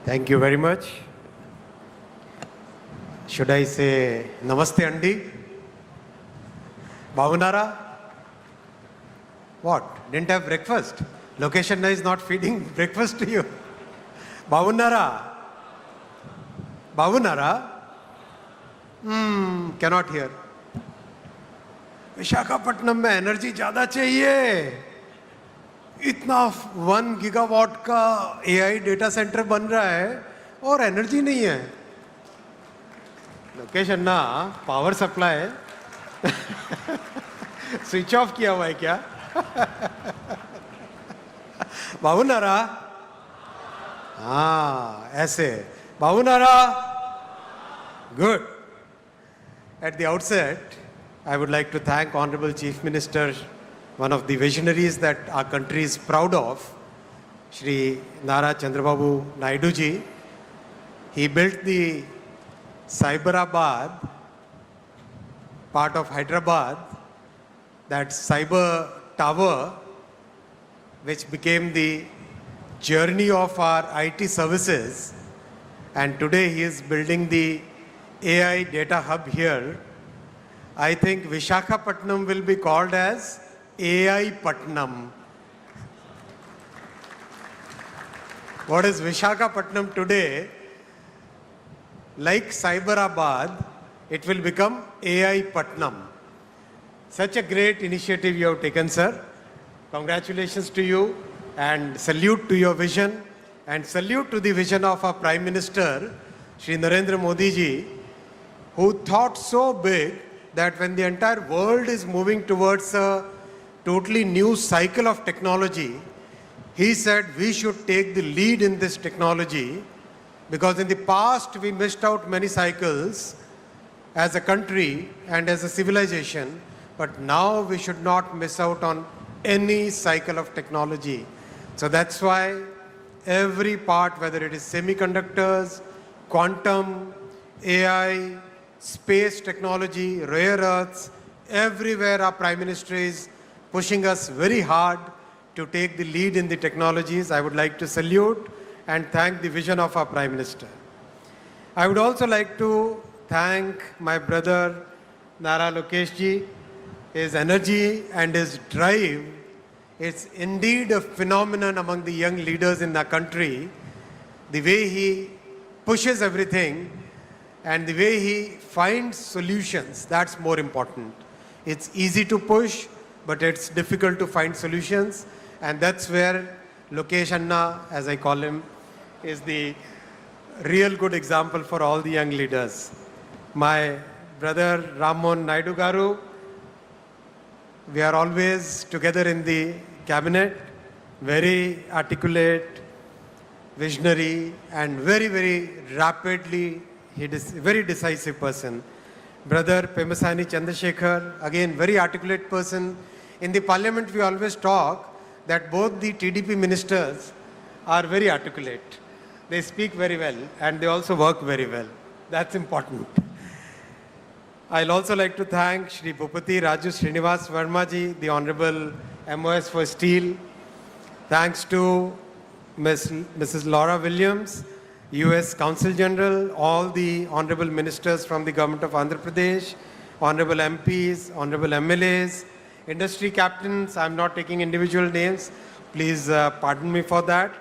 Thank you very much. Should I say Namaste Andi? Bhavunara? What? Didn't have breakfast? Location is not feeding breakfast to you. Bhavunara? Bhavunara? Cannot hear. Visakhapatnam में energy ज़्यादा चाहिए. इतना 1 gigawatt का AI data centre बन रहा है और energy नहीं है. लोकेशन ना पावर सप्लाई स्विच ऑफ किया हुआ है क्या? बाबूनारा? हाँ ऐसे. बाबूनारा? Good. At the outset, I would like to thank Honorable Chief Minister, one of the visionaries that our country is proud of, Shri Nara Chandrababu Naidu ji. He built the Cyberabad, part of Hyderabad, that cyber tower, which became the journey of our IT services. And today he is building the AI data hub here. I think Visakhapatnam will be called as AI Patnam. What is Visakhapatnam today? Like Cyberabad, it will become AI Patnam. Such a great initiative you have taken, sir. Congratulations to you and salute to your vision and salute to the vision of our Prime Minister, Shri Narendra Modi ji, who thought so big that when the entire world is moving towards a totally new cycle of technology, he said we should take the lead in this technology, because in the past we missed out many cycles as a country and as a civilization, but now we should not miss out on any cycle of technology. So that's why every part, whether it is semiconductors, quantum, AI, space technology, rare earths, everywhere our Prime Minister is pushing us very hard to take the lead in the technologies. I would like to salute and thank the vision of our Prime Minister. I would also like to thank my brother Nara Lokesh ji. His energy and his drive is indeed a phenomenon among the young leaders in our country. The way he pushes everything and the way he finds solutions, that's more important. It's easy to push, but it's difficult to find solutions. And that's where Lokesh Anna, as I call him, is the real good example for all the young leaders. My brother Ramon Naidu Garu, we are always together in the cabinet, very articulate, visionary, and very, very rapidly, he is a very decisive person. Brother Pemasani Chandrasekhar, again, very articulate person. In the parliament, we always talk that both the TDP ministers are very articulate. They speak very well and they also work very well. That's important. I'll also like to thank Shri Bhupati Raju Srinivas Verma ji, the Honorable MOS for Steel. Thanks to Mrs. Laura Williams, US Consul General, all the Honorable Ministers from the Government of Andhra Pradesh, Honorable MPs, Honorable MLAs, industry captains. I'm not taking individual names. Please pardon me for that.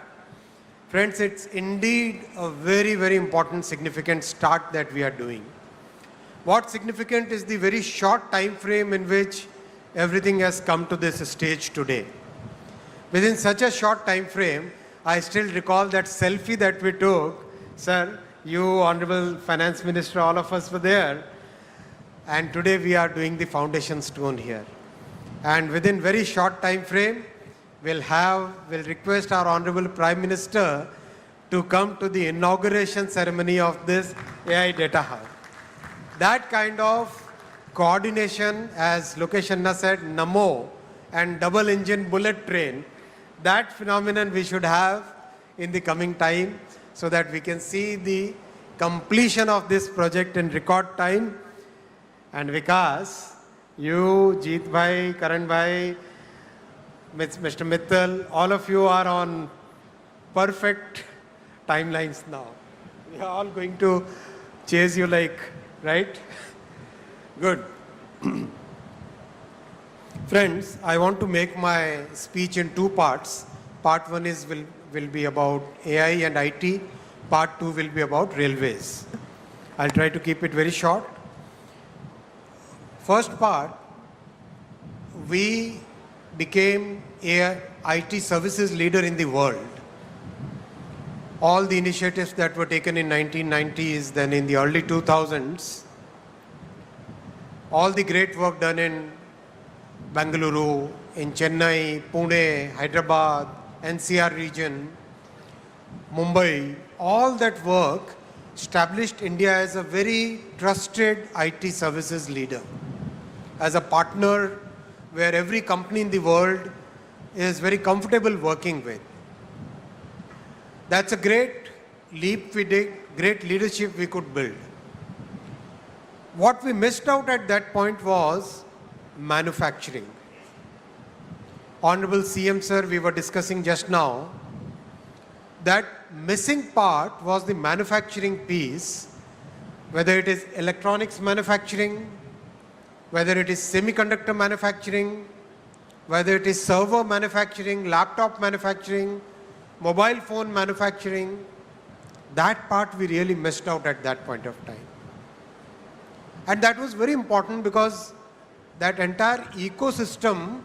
Friends, it's indeed a very, very important, significant start that we are doing. What's significant is the very short time frame in which everything has come to this stage today. Within such a short time frame, I still recall that selfie that we took. Sir, you, Honorable Finance Minister, all of us were there. And today we are doing the foundation stone here. And within very short time frame, we'll request our Honorable Prime Minister to come to the inauguration ceremony of this AI Data Hub. That kind of coordination, as Lokesh Anna said, Namo, and double engine bullet train, that phenomenon we should have in the coming time so that we can see the completion of this project in record time. And Vikas, you, Jeet Bhai, Karan Bhai, Mr. Mittal, all of you are on perfect timelines now. We are all going to chase you like, right? Good. Friends, I want to make my speech in two parts. Part one will be about AI and IT. Part two will be about railways. I'll try to keep it very short. First part, we became a IT services leader in the world. All the initiatives that were taken in 1990s, then in the early 2000s, all the great work done in Bengaluru, in Chennai, Pune, Hyderabad, NCR region, Mumbai, all that work established India as a very trusted IT services leader, as a partner where every company in the world is very comfortable working with. That's a great leap we did, great leadership we could build. What we missed out at that point was manufacturing. Honorable CM sir, we were discussing just now, that missing part was the manufacturing piece, whether it is electronics manufacturing, whether it is semiconductor manufacturing, whether it is server manufacturing, laptop manufacturing, mobile phone manufacturing. That part we really missed out at that point of time. And that was very important because that entire ecosystem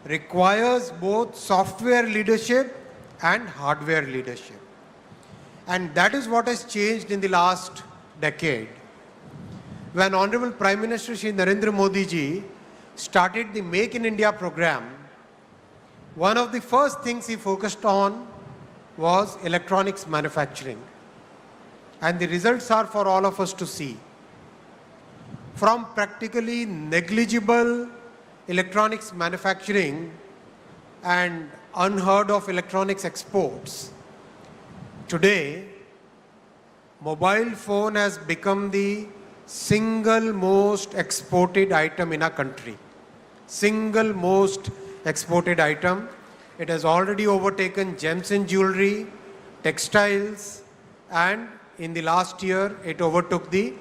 requires both software leadership and hardware leadership. And that is what has changed in the last decade. When Honorable Prime Minister Shri Narendra Modi ji started the Make in India program, one of the first things he focused on was electronics manufacturing. And the results are for all of us to see. From practically negligible electronics manufacturing and unheard of electronics exports, today mobile phone has become the single most exported item in our country. Single most exported item. It has already overtaken gems and jewelry, textiles, and in the last year it overtook the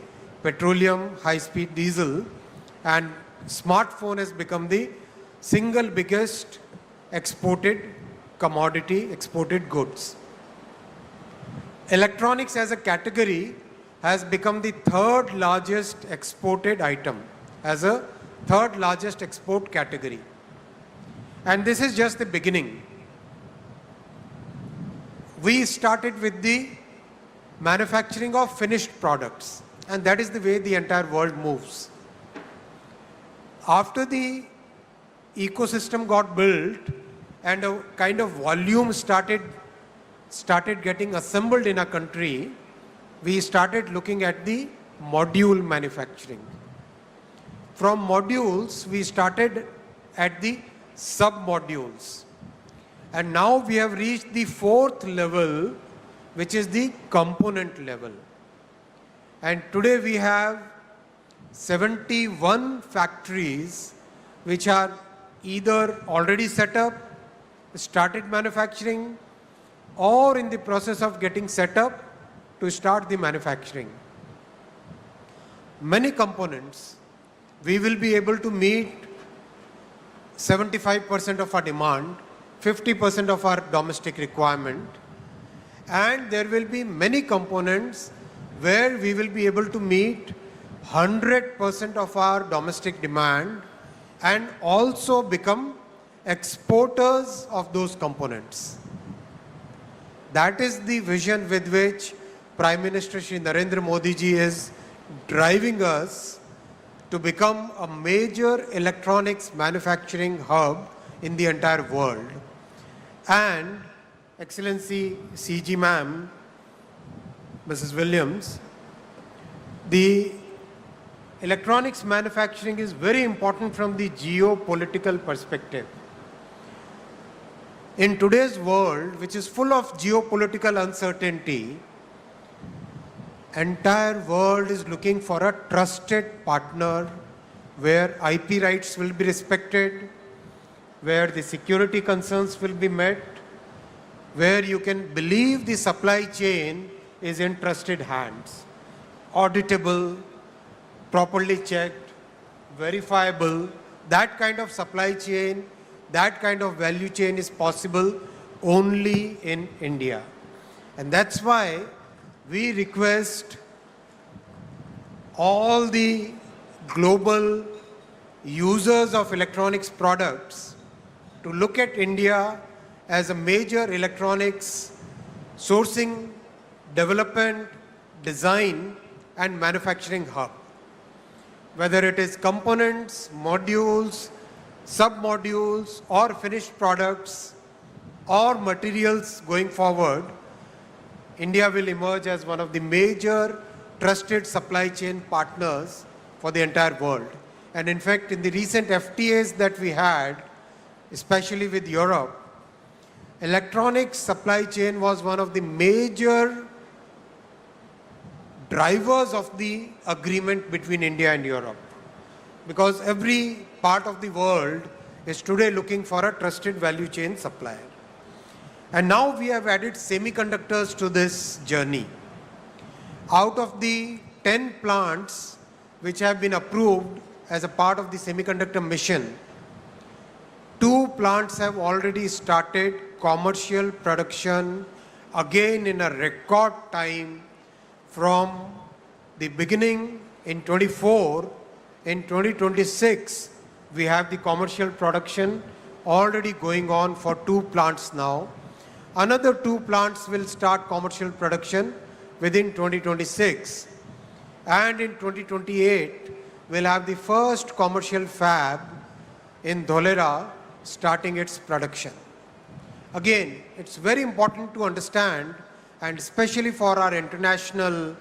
petroleum high-speed diesel, and smartphone has become the single biggest exported commodity, exported goods. Electronics as a category has become the third largest exported item, as a third largest export category. And this is just the beginning. We started with the manufacturing of finished products, and that is the way the entire world moves. After the ecosystem got built and a kind of volume started getting assembled in a country, we started looking at the module manufacturing. From modules, we started at the sub-modules. And now we have reached the fourth level, which is the component level. And today we have 71 factories which are either already set up, started manufacturing, or in the process of getting set up to start the manufacturing. Many components, we will be able to meet 75% of our demand, 50% of our domestic requirement, and there will be many components where we will be able to meet 100% of our domestic demand and also become exporters of those components. That is the vision with which Prime Minister Shri Narendra Modi ji is driving us to become a major electronics manufacturing hub in the entire world. And Excellency CG Ma'am, Mrs. Williams, the electronics manufacturing is very important from the geopolitical perspective. In today's world, which is full of geopolitical uncertainty, entire world is looking for a trusted partner where IP rights will be respected, where the security concerns will be met, where you can believe the supply chain is in trusted hands, auditable, properly checked, verifiable. That kind of supply chain, that kind of value chain is possible only in India. And that's why we request all the global users of electronics products to look at India as a major electronics sourcing, development, design and manufacturing hub. Whether it is components, modules, sub-modules or finished products or materials going forward, India will emerge as one of the major trusted supply chain partners for the entire world. And in fact, in the recent FTAs that we had, especially with Europe, electronics supply chain was one of the major drivers of the agreement between India and Europe. Because every part of the world is today looking for a trusted value chain supplier. And now we have added semiconductors to this journey. Out of the 10 plants which have been approved as a part of the semiconductor mission, 2 plants have already started commercial production again in a record time from the beginning in 24. In 2026, we have the commercial production already going on for 2 plants now. Another 2 plants will start commercial production within 2026. And in 2028, we'll have the first commercial fab in Dholera starting its production. Again, it's very important to understand, and especially for our international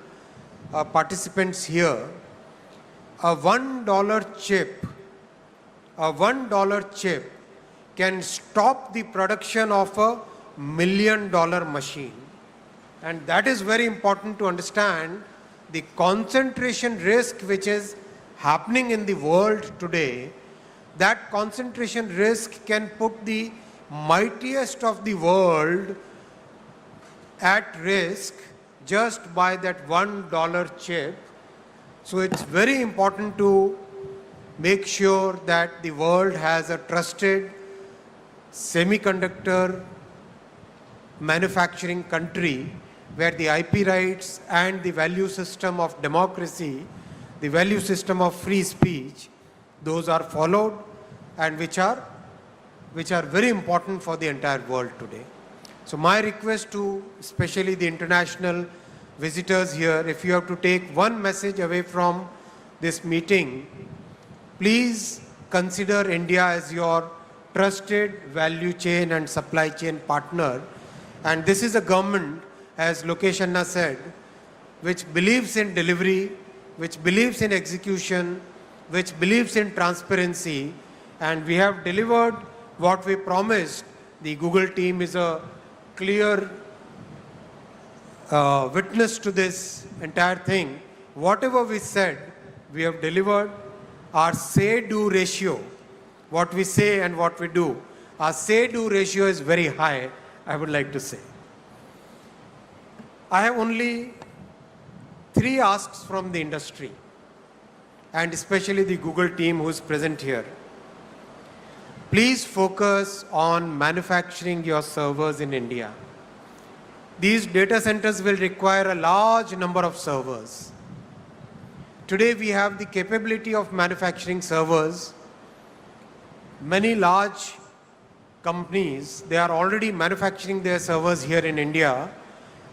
participants here, a $1 chip can stop the production of a $1 million machine. And that is very important to understand the concentration risk which is happening in the world today. That concentration risk can put the mightiest of the world at risk just by that $1 chip. So it's very important to make sure that the world has a trusted semiconductor manufacturing country where the IP rights and the value system of democracy, the value system of free speech, those are followed and which are very important for the entire world today. So my request to especially the international visitors here, if you have to take one message away from this meeting, please consider India as your trusted value chain and supply chain partner. And this is a government, as Lokesh Anna said, which believes in delivery, which believes in execution, which believes in transparency, and we have delivered what we promised. The Google team is a clear witness to this entire thing. Whatever we said, we have delivered. Our say-do ratio, what we say and what we do, our say-do ratio is very high, I would like to say. I have only 3 asks from the industry, and especially the Google team who is present here. Please focus on manufacturing your servers in India. These data centers will require a large number of servers. Today we have the capability of manufacturing servers. Many large companies, they are already manufacturing their servers here in India.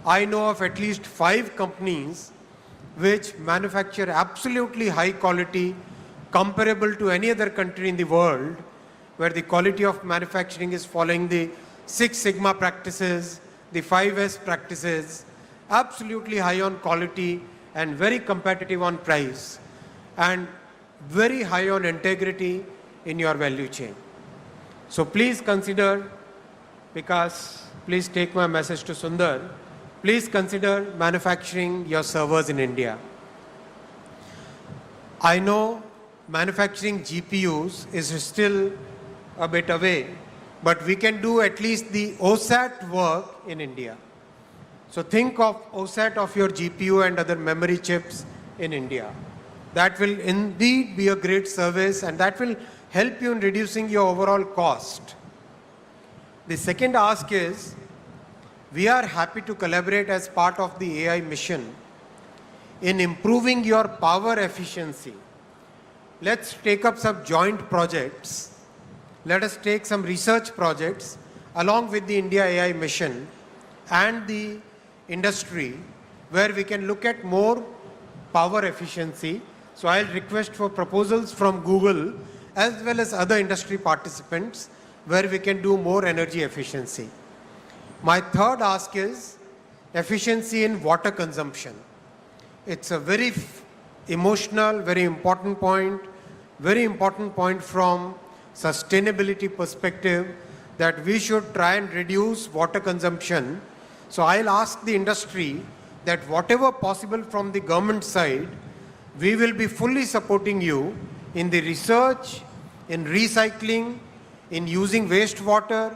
I know of at least 5 companies which manufacture absolutely high quality, comparable to any other country in the world, where the quality of manufacturing is following the 6 Sigma practices, the 5S practices, absolutely high on quality and very competitive on price, and very high on integrity in your value chain. So please consider, because please take my message to Sundar, please consider manufacturing your servers in India. I know manufacturing GPUs is still a bit away, but we can do at least the OSAT work in India. So think of OSAT of your GPU and other memory chips in India. That will indeed be a great service, and that will help you in reducing your overall cost. The second ask is, we are happy to collaborate as part of the AI mission in improving your power efficiency. Let's take up some joint projects. Let us take some research projects along with the India AI mission and the industry, where we can look at more power efficiency. So I'll request for proposals from Google as well as other industry participants where we can do more energy efficiency. My third ask is efficiency in water consumption. It's a very emotional, very important point from sustainability perspective, that we should try and reduce water consumption. So I'll ask the industry that whatever possible from the government side, we will be fully supporting you in the research, in recycling, in using wastewater,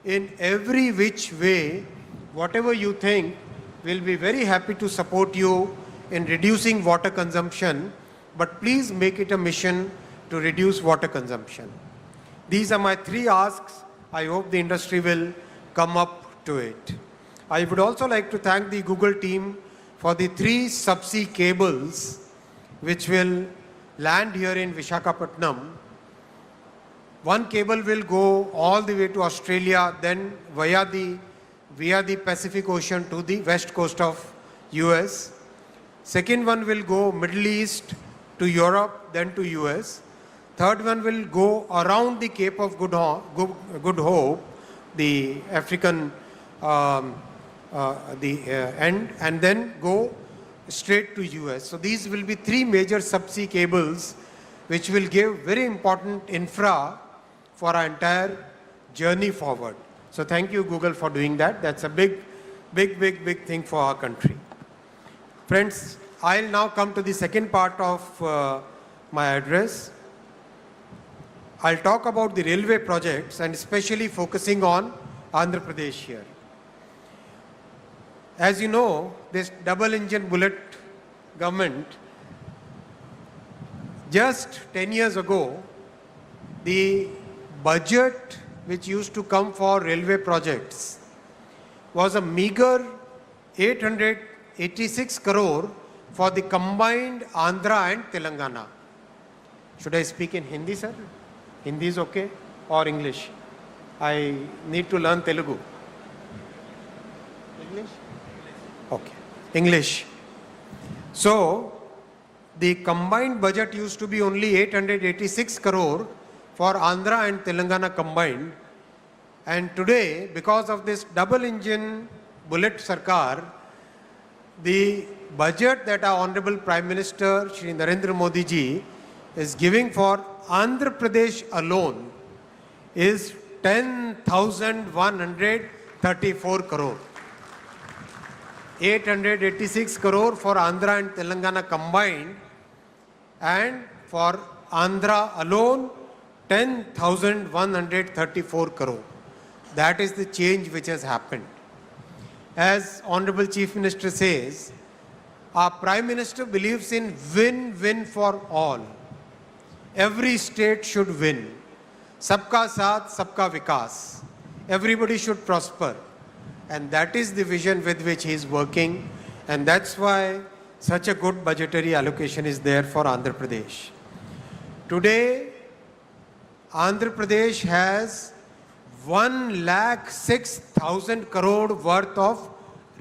in every which way, whatever you think, we'll be very happy to support you in reducing water consumption, but please make it a mission to reduce water consumption. These are my three asks. I hope the industry will come up to it. I would also like to thank the Google team for the 3 subsea cables which will land here in Visakhapatnam. One cable will go all the way to Australia, then via the Pacific Ocean to the west coast of US. Second one will go Middle East to Europe, then to US. Third one will go around the Cape of Good Hope, the African end, and then go straight to US. So these will be 3 major subsea cables which will give very important infra for our entire journey forward. So thank you, Google, for doing that. That's a big thing for our country. Friends, I'll now come to the second part of my address. I'll talk about the railway projects and especially focusing on Andhra Pradesh here. As you know, this double-engine bullet government, just 10 years ago, the budget which used to come for railway projects was a meager 886 crore for the combined Andhra and Telangana. Should I speak in Hindi, sir? Hindi is okay, or English? I need to learn Telugu. English? Okay, English. So, the combined budget used to be only 886 crore for Andhra and Telangana combined. And today, because of this double-engine bullet Sarkar, the budget that our Honorable Prime Minister Shri Narendra Modi ji is giving for Andhra Pradesh alone is 10,134 crore. 886 crore for Andhra and Telangana combined, and for Andhra alone 10,134 crore. That is the change which has happened. As Honorable Chief Minister says, our Prime Minister believes in win-win for all. Every state should win. Sabka saath, sabka vikas. Everybody should prosper. And that is the vision with which he is working. And that's why such a good budgetary allocation is there for Andhra Pradesh. Today, Andhra Pradesh has 1,06,000 crore worth of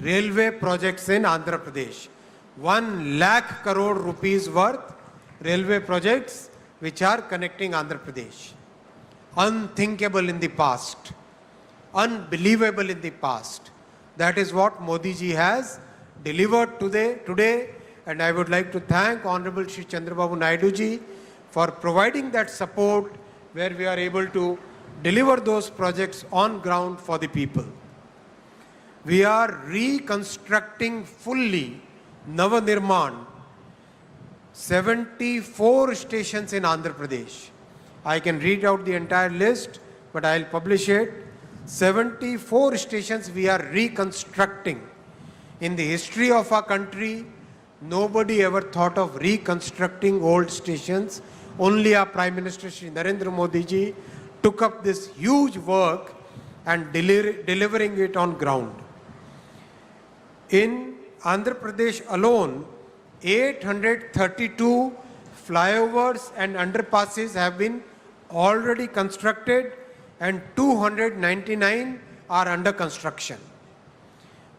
railway projects in Andhra Pradesh. 1 lakh crore rupees worth railway projects which are connecting Andhra Pradesh. Unthinkable in the past. Unbelievable in the past. That is what Modi ji has delivered today, and I would like to thank Honorable Shri Chandrababu Naidu ji for providing that support where we are able to deliver those projects on ground for the people. We are reconstructing fully Navanirman 74 stations in Andhra Pradesh. I can read out the entire list. but I'll publish it. 74 stations we are reconstructing. In the history of our country, nobody ever thought of reconstructing old stations. Only our Prime Minister Shri Narendra Modi ji took up this huge work and delivering it on ground. In Andhra Pradesh alone, 832 flyovers and underpasses have been already constructed and 299 are under construction.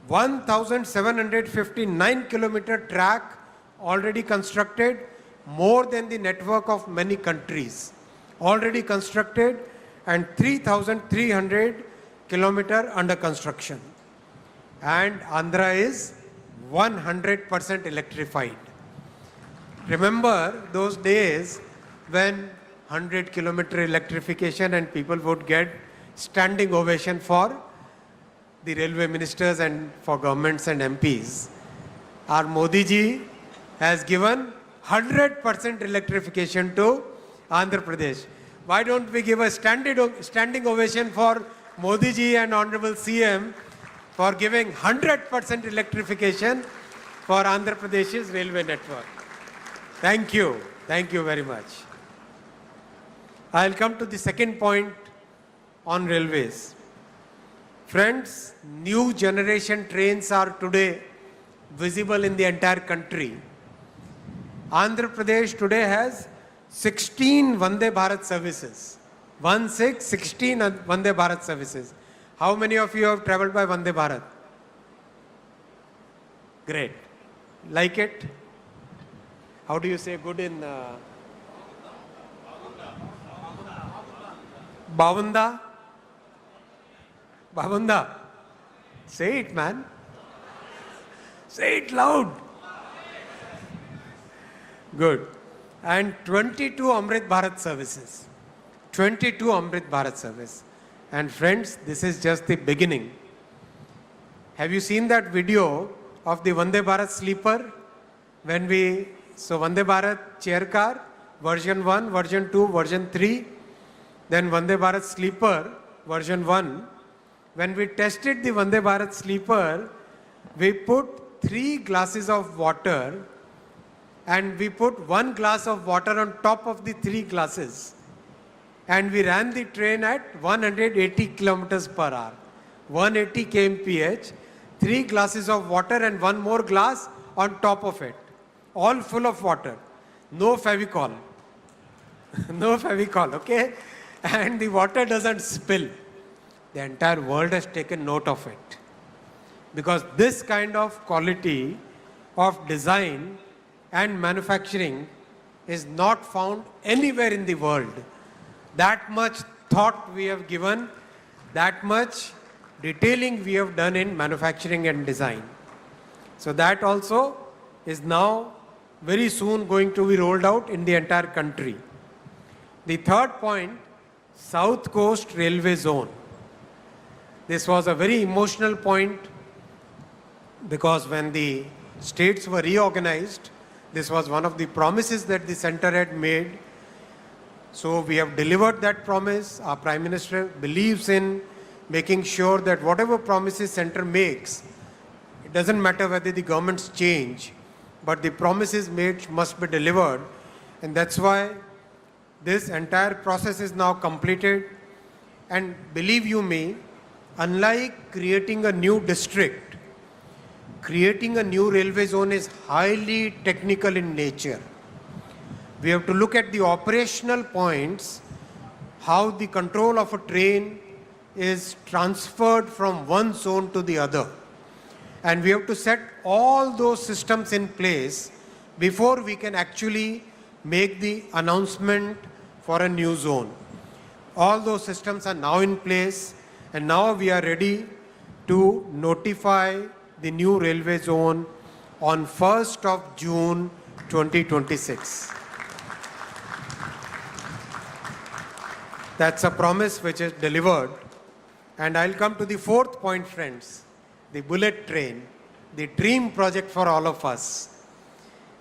1,759 kilometer track already constructed, more than the network of many countries already constructed, and 3,300 kilometer under construction. And Andhra is 100% electrified. Remember those days when 100-kilometer electrification and people would get standing ovation for the railway ministers and for governments and MPs. Our Modi ji has given 100% electrification to Andhra Pradesh. Why don't we give a standing ovation for Modi ji and Honorable CM for giving 100% electrification for Andhra Pradesh's railway network. Thank you. Thank you very much. I'll come to the second point on railways. Friends, new generation trains are today visible in the entire country. Andhra Pradesh today has 16 Vande Bharat services. 16 Vande Bharat services. How many of you have traveled by Vande Bharat? Great. Like it? How do you say good in Bavunda? Bavunda. Say it, man. Say it loud. Good. And 22 Amrit Bharat services. 22 Amrit Bharat service. And friends, this is just the beginning. Have you seen that video of the Vande Bharat sleeper? So Vande Bharat chair car, version 1, version 2, version 3. Then Vande Bharat sleeper, version 1. When we tested the Vande Bharat sleeper, we put 3 glasses of water and we put 1 glass of water on top of the 3 glasses. And we ran the train at 180 kilometers per hour. 180 kmph, 3 glasses of water and 1 more glass on top of it. All full of water. No Fevicol. No Fevicol, okay? And the water doesn't spill. The entire world has taken note of it. Because this kind of quality of design and manufacturing is not found anywhere in the world. That much thought we have given, that much detailing we have done in manufacturing and design. So that also is now very soon going to be rolled out in the entire country. The third point, South Coast Railway Zone. This was a very emotional point because when the states were reorganized, this was one of the promises that the center had made. So we have delivered that promise. Our Prime Minister believes in making sure that whatever promises center makes, it doesn't matter whether the governments change, but the promises made must be delivered. And that's why this entire process is now completed. And believe you me, unlike creating a new district, creating a new railway zone is highly technical in nature. We have to look at the operational points, how the control of a train is transferred from one zone to the other. And we have to set all those systems in place before we can actually make the announcement for a new zone. All those systems are now in place, and now we are ready to notify the new railway zone on 1st of June 2026. That's a promise which is delivered. And I'll come to the fourth point, friends, the bullet train, the dream project for all of us.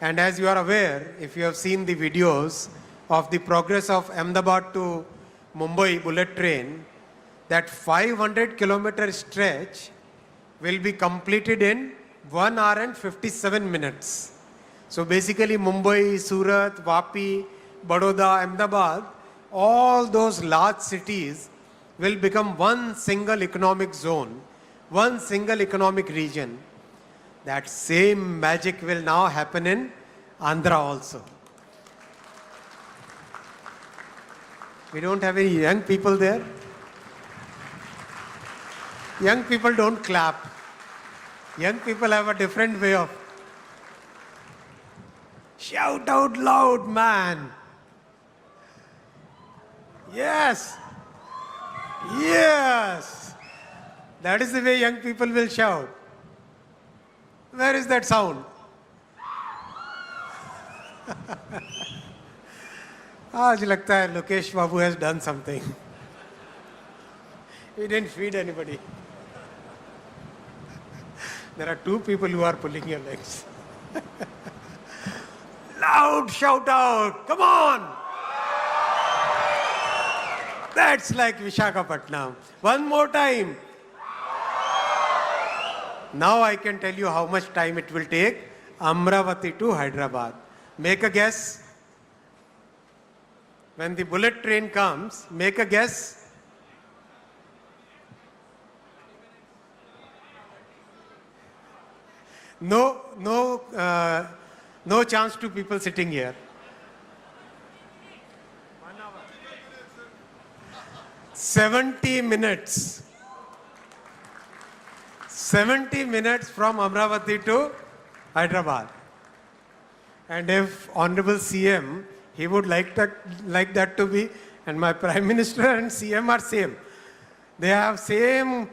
And as you are aware, if you have seen the videos of the progress of Ahmedabad to Mumbai bullet train, that 500-kilometer stretch will be completed in 1 hour and 57 minutes. So basically Mumbai, Surat, Vapi, Baroda, Ahmedabad, all those large cities will become one single economic zone, one single economic region. That same magic will now happen in Andhra also. We don't have any young people there. Young people don't clap. Young people have a different way of shout out loud, man. Yes. Yes. That is the way young people will shout. Where is that sound? आज लगता है लोकेश बाबू has done something. He didn't feed anybody. There are two people who are pulling your legs. Loud shout out, come on! That's like Visakhapatnam. One more time. Now I can tell you how much time it will take Amravati to Hyderabad. Make a guess. When the bullet train comes, make a guess. No chance to people sitting here. 70 minutes. 70 minutes from Amravati to Hyderabad. And if Honorable CM, he would like that to be, and my Prime Minister and CM are same. They have same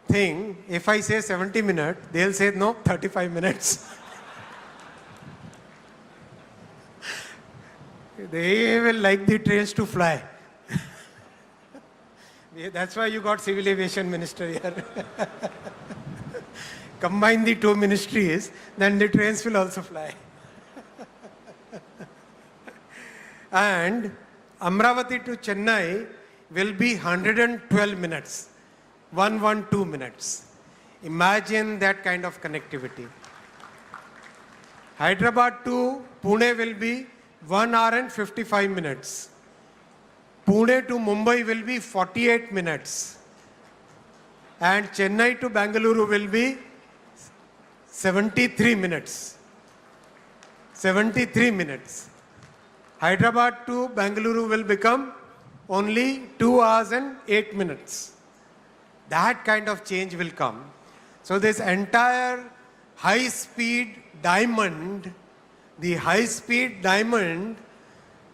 thing. If I say 70 minutes, they'll say no, 35 minutes. They will like the trains to fly. That's why you got Civil Aviation Minister here. Combine the two ministries, then the trains will also fly. And Amravati to Chennai will be 112 minutes, 112 minutes. Imagine that kind of connectivity. Hyderabad to Pune will be 1 hour and 55 minutes. Pune to Mumbai will be 48 minutes. And Chennai to Bangalore will be 73 minutes. 73 minutes. Hyderabad to Bangalore will become only 2 hours and 8 minutes. That kind of change will come. So this entire high-speed diamond, the high-speed diamond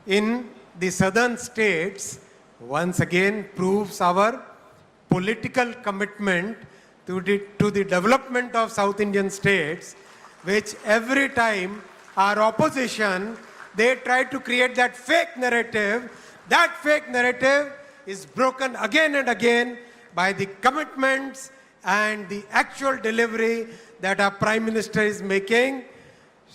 in the southern states once again proves our political commitment to the development of South Indian states, which every time our opposition, they try to create that fake narrative. That fake narrative is broken again and again by the commitments and the actual delivery that our Prime Minister is making,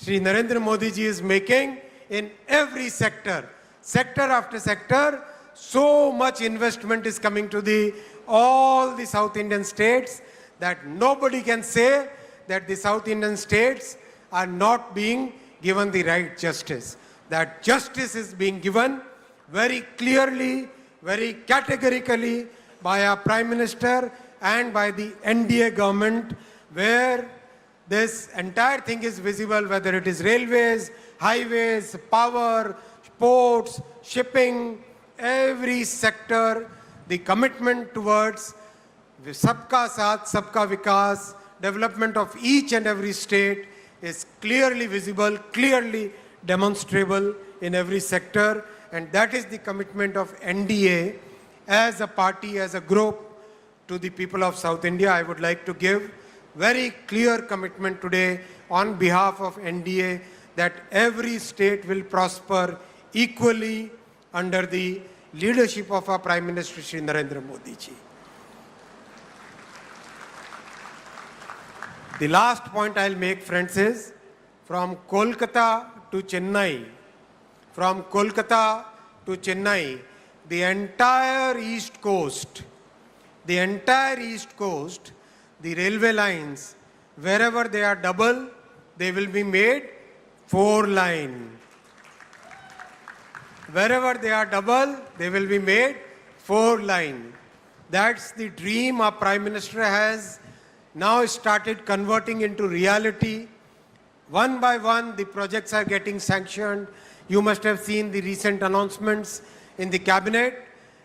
Shri Narendra Modi ji is making in every sector. Sector after sector, so much investment is coming to all the South Indian states that nobody can say that the South Indian states are not being given the right justice. That justice is being given very clearly, very categorically by our Prime Minister and by the NDA government, where this entire thing is visible, whether it is railways, highways, power, ports, shipping, every sector, the commitment towards Sabka Saath, Sabka Vikas, development of each and every state is clearly visible, clearly demonstrable in every sector, and that is the commitment of NDA as a party, as a group to the people of South India. I would like to give very clear commitment today on behalf of NDA that every state will prosper equally under the leadership of our Prime Minister Shri Narendra Modi ji. The last point I'll make, friends, is from Kolkata to Chennai, the entire East Coast, the railway lines, wherever they are double, they will be made 4-line. Wherever they are double, they will be made 4-line. That's the dream our Prime Minister has now started converting into reality. One by one, the projects are getting sanctioned. You must have seen the recent announcements in the cabinet,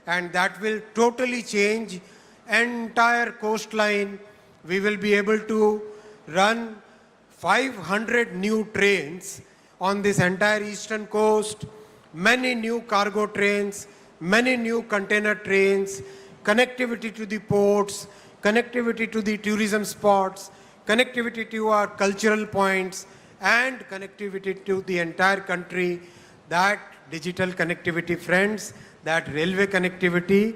and that will totally change entire coastline. We will be able to run 500 new trains on this entire eastern coast, many new cargo trains, many new container trains, connectivity to the ports, connectivity to the tourism spots, connectivity to our cultural points, and connectivity to the entire country. That digital connectivity, friends, that railway connectivity,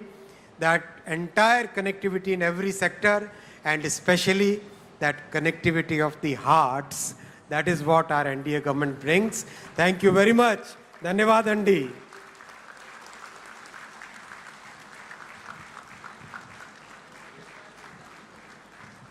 that entire connectivity in every sector, and especially that connectivity of the hearts, that is what our NDA government brings. Thank you very much. Dhanyavad Andi.